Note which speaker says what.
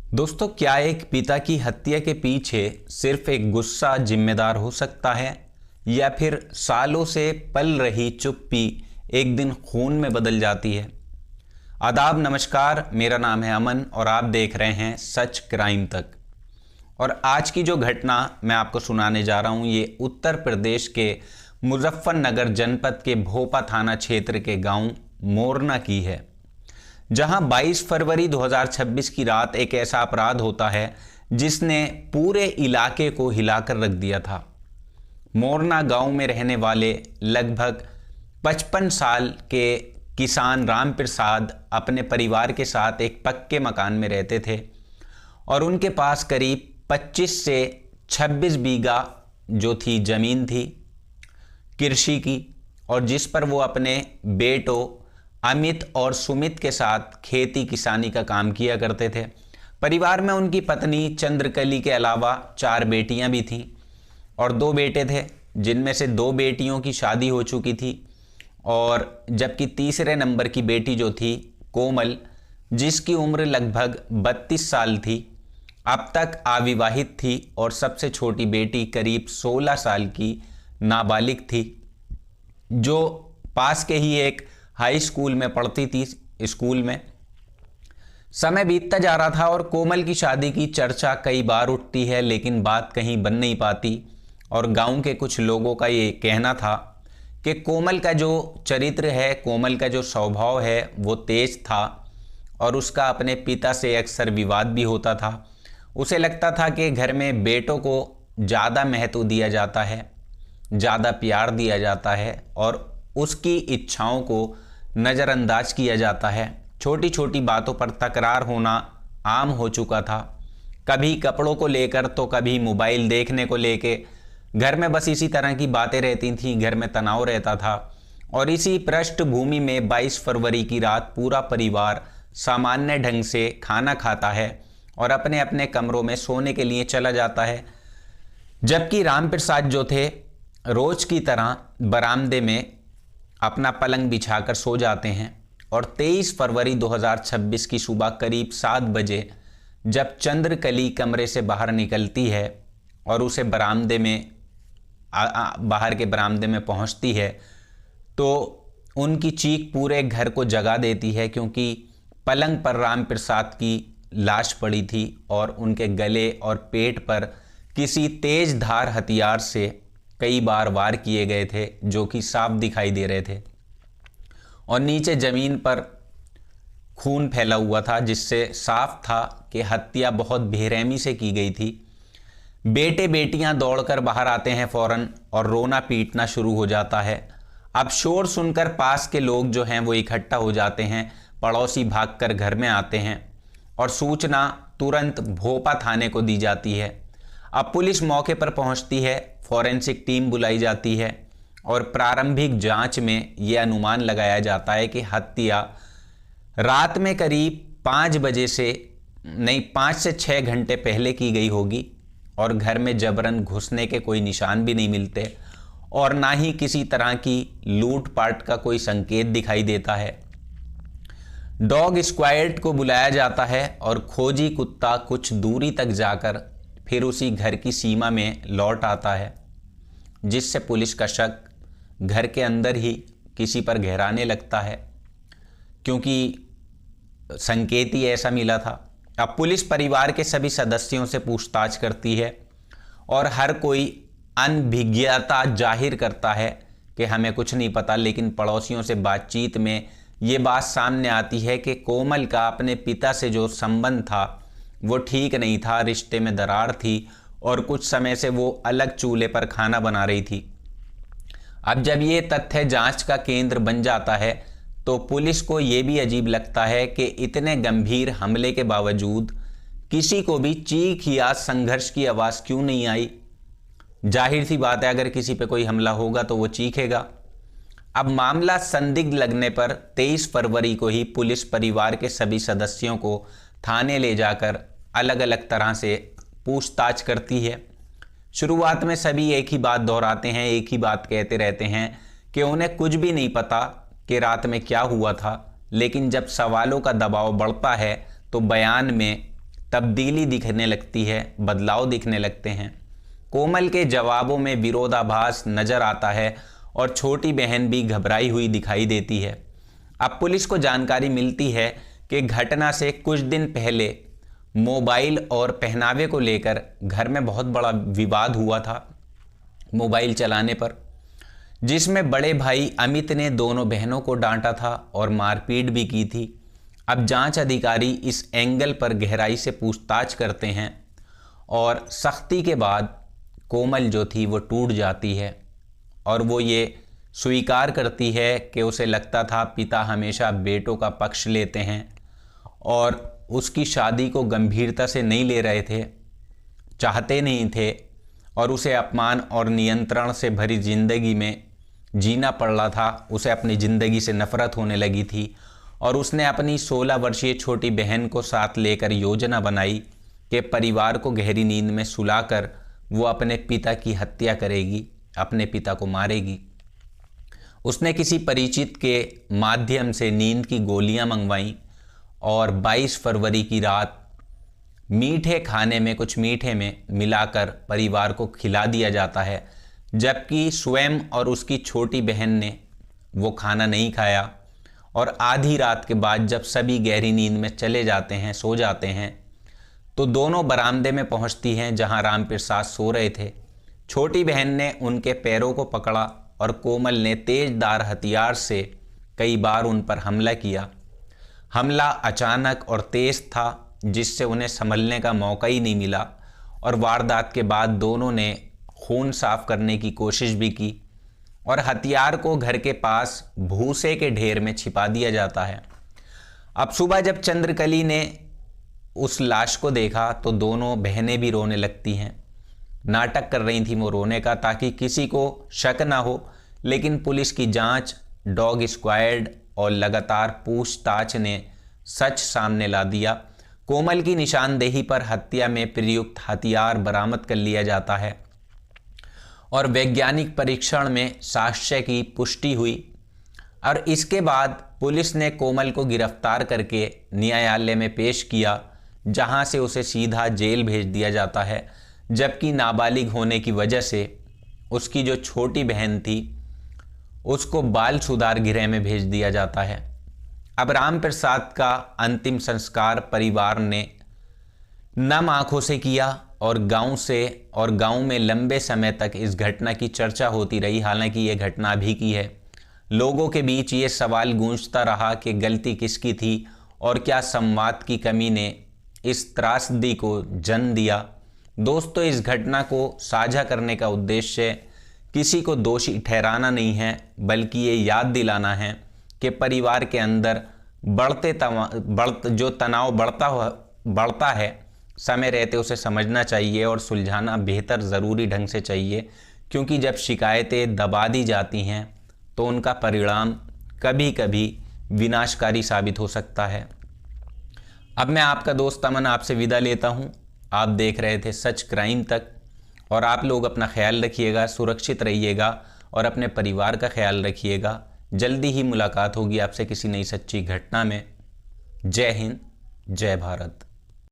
Speaker 1: दोस्तों, क्या एक पिता की हत्या के पीछे सिर्फ एक गुस्सा जिम्मेदार हो सकता है या फिर सालों से पल रही चुप्पी एक दिन खून में बदल जाती है। आदाब, नमस्कार। मेरा नाम है अमन और आप देख रहे हैं सच क्राइम तक। और आज की जो घटना मैं आपको सुनाने जा रहा हूं, ये उत्तर प्रदेश के मुजफ्फरनगर जनपद के भोपा थाना क्षेत्र के गांव मोरना की है, जहां 22 फरवरी 2026 की रात एक ऐसा अपराध होता है जिसने पूरे इलाके को हिलाकर रख दिया था। मोरना गांव में रहने वाले लगभग 55 साल के किसान राम प्रसाद अपने परिवार के साथ एक पक्के मकान में रहते थे और उनके पास करीब 25 से 26 बीघा जो थी ज़मीन थी कृषि की, और जिस पर वो अपने बेटों अमित और सुमित के साथ खेती किसानी का काम किया करते थे। परिवार में उनकी पत्नी चंद्रकली के अलावा 4 बेटियां भी थीं और 2 बेटे थे, जिनमें से 2 बेटियों की शादी हो चुकी थी और जबकि तीसरे नंबर की बेटी जो थी कोमल, जिसकी उम्र लगभग 32 साल थी, अब तक अविवाहित थी और सबसे छोटी बेटी करीब 16 साल की नाबालिग थी, जो पास के ही एक हाई स्कूल में पढ़ती थी। स्कूल में समय बीतता जा रहा था और कोमल की शादी की चर्चा कई बार उठती है, लेकिन बात कहीं बन नहीं पाती। और गांव के कुछ लोगों का ये कहना था कि कोमल का जो चरित्र है, कोमल का जो स्वभाव है, वो तेज था और उसका अपने पिता से अक्सर विवाद भी होता था। उसे लगता था कि घर में बेटों को ज़्यादा महत्व दिया जाता है, ज़्यादा प्यार दिया जाता है और उसकी इच्छाओं को नज़रअंदाज किया जाता है। छोटी छोटी बातों पर तकरार होना आम हो चुका था, कभी कपड़ों को लेकर तो कभी मोबाइल देखने को लेके। घर में बस इसी तरह की बातें रहती थीं, घर में तनाव रहता था। और इसी पृष्ठभूमि में 22 फरवरी की रात पूरा परिवार सामान्य ढंग से खाना खाता है और अपने अपने कमरों में सोने के लिए चला जाता है, जबकि राम प्रसाद जो थे रोज की तरह बरामदे में अपना पलंग बिछाकर सो जाते हैं। और 23 फरवरी 2026 की सुबह करीब 7 बजे जब चंद्रकली कमरे से बाहर निकलती है और उसे बरामदे में बाहर के बरामदे में पहुंचती है, तो उनकी चीख पूरे घर को जगा देती है, क्योंकि पलंग पर राम प्रसाद की लाश पड़ी थी और उनके गले और पेट पर किसी तेज धार हथियार से कई बार वार किए गए थे, जो कि साफ दिखाई दे रहे थे। और नीचे ज़मीन पर खून फैला हुआ था, जिससे साफ था कि हत्या बहुत बेरहमी से की गई थी। बेटे बेटियां दौड़कर बाहर आते हैं फौरन और रोना पीटना शुरू हो जाता है। अब शोर सुनकर पास के लोग जो हैं वो इकट्ठा हो जाते हैं, पड़ोसी भागकर घर में आते हैं और सूचना तुरंत भोपा थाने को दी जाती है। अब पुलिस मौके पर पहुंचती है, फॉरेंसिक टीम बुलाई जाती है और प्रारंभिक जांच में यह अनुमान लगाया जाता है कि हत्या रात में करीब 5 बजे से नहीं 5 से 6 घंटे पहले की गई होगी और घर में जबरन घुसने के कोई निशान भी नहीं मिलते और ना ही किसी तरह की लूटपाट का कोई संकेत दिखाई देता है। डॉग स्क्वाड को बुलाया जाता है और खोजी कुत्ता कुछ दूरी तक जाकर फिर उसी घर की सीमा में लौट आता है, जिससे पुलिस का शक घर के अंदर ही किसी पर गहराने लगता है, क्योंकि संकेत ही ऐसा मिला था। अब पुलिस परिवार के सभी सदस्यों से पूछताछ करती है और हर कोई अनभिज्ञता जाहिर करता है कि हमें कुछ नहीं पता, लेकिन पड़ोसियों से बातचीत में ये बात सामने आती है कि कोमल का अपने पिता से जो संबंध था वो ठीक नहीं था, रिश्ते में दरार थी और कुछ समय से वो अलग चूल्हे पर खाना बना रही थी। अब जब ये तथ्य जांच का केंद्र बन जाता है तो पुलिस को ये भी अजीब लगता है कि इतने गंभीर हमले के बावजूद किसी को भी चीख या संघर्ष की आवाज़ क्यों नहीं आई। जाहिर सी बात है, अगर किसी पे कोई हमला होगा तो वो चीखेगा। अब मामला संदिग्ध लगने पर 23 फरवरी को ही पुलिस परिवार के सभी सदस्यों को थाने ले जाकर अलग अलग तरह से पूछताछ करती है। शुरुआत में सभी एक ही बात दोहराते हैं, एक ही बात कहते रहते हैं कि उन्हें कुछ भी नहीं पता कि रात में क्या हुआ था, लेकिन जब सवालों का दबाव बढ़ता है तो बयान में तब्दीली दिखने लगती है, बदलाव दिखने लगते हैं। कोमल के जवाबों में विरोधाभास नजर आता है और छोटी बहन भी घबराई हुई दिखाई देती है। अब पुलिस को जानकारी मिलती है कि घटना से कुछ दिन पहले मोबाइल और पहनावे को लेकर घर में बहुत बड़ा विवाद हुआ था मोबाइल चलाने पर, जिसमें बड़े भाई अमित ने दोनों बहनों को डांटा था और मारपीट भी की थी। अब जांच अधिकारी इस एंगल पर गहराई से पूछताछ करते हैं और सख्ती के बाद कोमल जो थी वो टूट जाती है और वो ये स्वीकार करती है कि उसे लगता था पिता हमेशा बेटों का पक्ष लेते हैं और उसकी शादी को गंभीरता से नहीं ले रहे थे, चाहते नहीं थे और उसे अपमान और नियंत्रण से भरी जिंदगी में जीना पड़ रहा था। उसे अपनी ज़िंदगी से नफरत होने लगी थी और उसने अपनी 16 वर्षीय छोटी बहन को साथ लेकर योजना बनाई कि परिवार को गहरी नींद में सुलाकर वो अपने पिता की हत्या करेगी, अपने पिता को मारेगी। उसने किसी परिचित के माध्यम से नींद की गोलियां मंगवाईं और 22 फरवरी की रात मीठे खाने में कुछ मीठे में मिलाकर परिवार को खिला दिया जाता है, जबकि स्वयं और उसकी छोटी बहन ने वो खाना नहीं खाया। और आधी रात के बाद जब सभी गहरी नींद में चले जाते हैं, सो जाते हैं, तो दोनों बरामदे में पहुंचती हैं जहां रामप्रसाद सो रहे थे। छोटी बहन ने उनके पैरों को पकड़ा और कोमल ने तेजदार हथियार से कई बार उन पर हमला किया। हमला अचानक और तेज था जिससे उन्हें संभलने का मौका ही नहीं मिला और वारदात के बाद दोनों ने खून साफ करने की कोशिश भी की और हथियार को घर के पास भूसे के ढेर में छिपा दिया जाता है। अब सुबह जब चंद्रकली ने उस लाश को देखा तो दोनों बहनें भी रोने लगती हैं। नाटक कर रही थी वो रोने का ताकि किसी को शक ना हो, लेकिन पुलिस की जांच, डॉग स्क्वाड और लगातार पूछताछ ने सच सामने ला दिया। कोमल की निशानदेही पर हत्या में प्रयुक्त हथियार बरामद कर लिया जाता है और वैज्ञानिक परीक्षण में साक्ष्य की पुष्टि हुई और इसके बाद पुलिस ने कोमल को गिरफ्तार करके न्यायालय में पेश किया, जहां से उसे सीधा जेल भेज दिया जाता है, जबकि नाबालिग होने की वजह से उसकी जो छोटी बहन थी उसको बाल सुधार गृह में भेज दिया जाता है। अब रामप्रसाद का अंतिम संस्कार परिवार ने नम आंखों से किया और गांव में लंबे समय तक इस घटना की चर्चा होती रही। हालांकि ये घटना अभी की है। लोगों के बीच ये सवाल गूंजता रहा कि गलती किसकी थी और क्या संवाद की कमी ने इस त्रासदी को जन्म दिया। दोस्तों, इस घटना को साझा करने का उद्देश्य किसी को दोषी ठहराना नहीं है, बल्कि ये याद दिलाना है कि परिवार के अंदर जो तनाव बढ़ता है, समय रहते उसे समझना चाहिए और सुलझाना बेहतर ज़रूरी ढंग से चाहिए, क्योंकि जब शिकायतें दबा दी जाती हैं तो उनका परिणाम कभी कभी विनाशकारी साबित हो सकता है। अब मैं आपका दोस्त अमन आपसे विदा लेता हूँ। आप देख रहे थे सच क्राइम तक, और आप लोग अपना ख्याल रखिएगा, सुरक्षित रहिएगा और अपने परिवार का ख्याल रखिएगा। जल्दी ही मुलाकात होगी आपसे किसी नई सच्ची घटना में। जय हिंद, जय भारत।